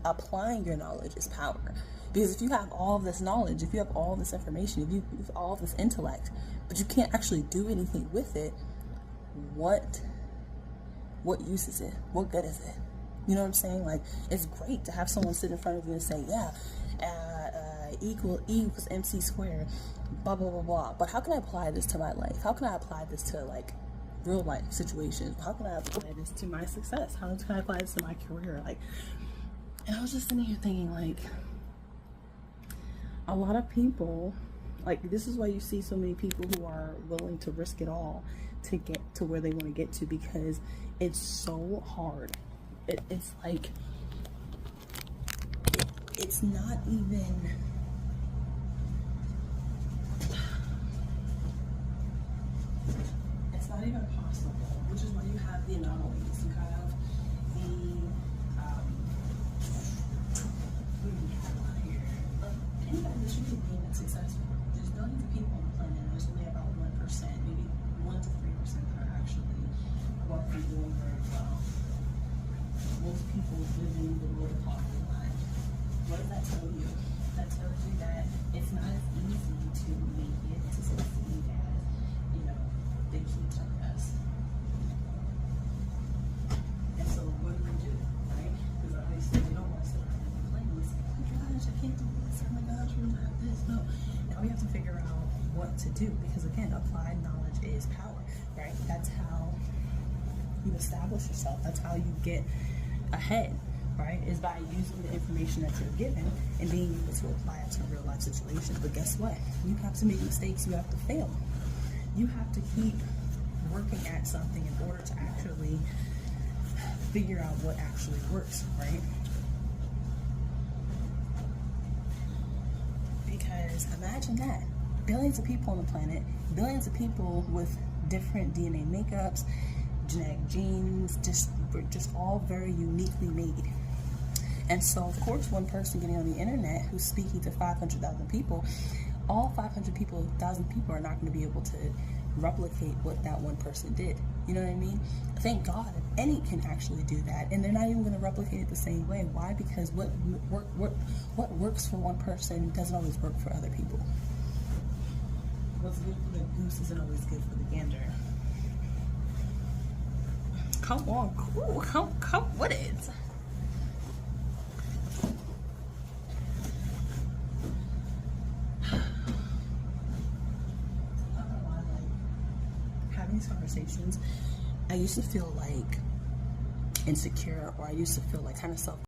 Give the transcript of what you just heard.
applying your knowledge is power. Because if you have all of this knowledge, if you have all this information, if you have all this intellect, but you can't actually do anything with it, what use is it? What good is it? You know what I'm saying? Like, it's great to have someone sit in front of you and say, yeah, E equals MC squared, blah, blah, blah, blah. But how can I apply this to my life? How can I apply this to, like, real life situations? How can I apply this to my success? How can I apply this to my career? Like, and I was just sitting here thinking, like, a lot of people, like, this is why you see so many people who are willing to risk it all to get to where they want to get to, because it's so hard. It's like, it's not even, it's not even possible, which is why you have the anomalies. You have the, what do we have on here? Anybody that should be being successful, there's billions of people on the planet, and there's only about 1%, maybe 1 to 3% that are actually wealthy, doing very well. Most people living below the poverty line. What does that tell you? That tells you that it's not as easy to make it, to succeed as, you know, they keep telling us. And so what do, right? Because obviously we don't want to sit around and complain. We say, oh my gosh, I can't do this. Oh my gosh, we don't have this. No. Now we have to figure out what to do, because again, applied knowledge is power, right? That's how you establish yourself. That's how you get ahead, right? Is by using the information that you're given and being able to apply it to real life situations. But guess what? You have to make mistakes. You have to fail. You have to keep working at something in order to actually figure out what actually works, right? Because imagine that. Billions of people on the planet, billions of people with different DNA makeups, genetic genes, just all very uniquely made. And so, of course, one person getting on the internet who's speaking to 500,000 people, all 500,000 people are not going to be able to replicate what that one person did. You know what I mean? Thank God any can actually do that, and they're not even going to replicate it the same way. Why? Because what works for one person doesn't always work for other people. What's good for the goose isn't always good for the gander. Come on, cool. Come with it. Having these conversations, I used to feel like insecure, or I used to feel like kind of self